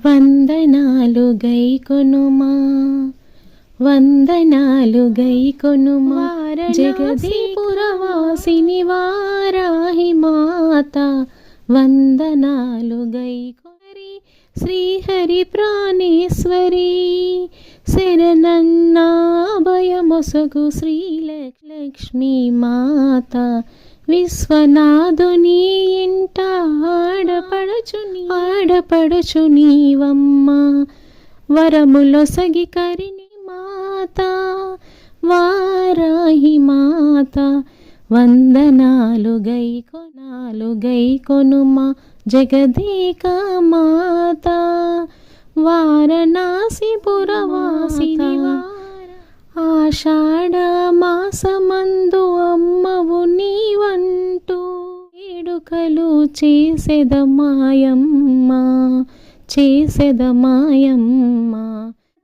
వందనాలు గైకొనుమా వందనాలు గైకొనుమా జగదీపురవాసిని వారాహి మాత వందనాలు గైకొరి శ్రీహరి ప్రాణేశ్వరి శరణన్నా భయమొసగు శ్రీలక్ష్మీ మాత విశ్వనాథుని ఇంట ఆడపడుచు నీవమ్మ వరములొసగి కరిణి మాత వారాహి మాత వందనాలు గైకొనుమా జగదేక మాత వారణాసి పురవాసిని ఆషాఢ మాసమందు అమ్మవు నీవంటూ వేడుకలు చేసెదమాయమ్మ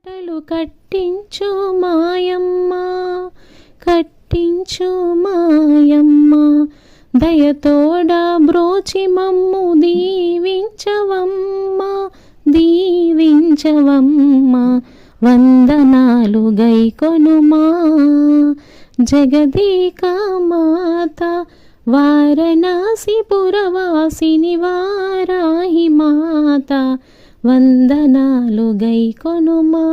టలు కట్టించు మాయమ్మ దయతోడ బ్రోచి మమ్ము దీవించవమ్మ వందనాలు గైకొనుమా జగదేక మాత వారణాసి పురవాసిని వారాహి మాత వందనాలు గైకొనుమా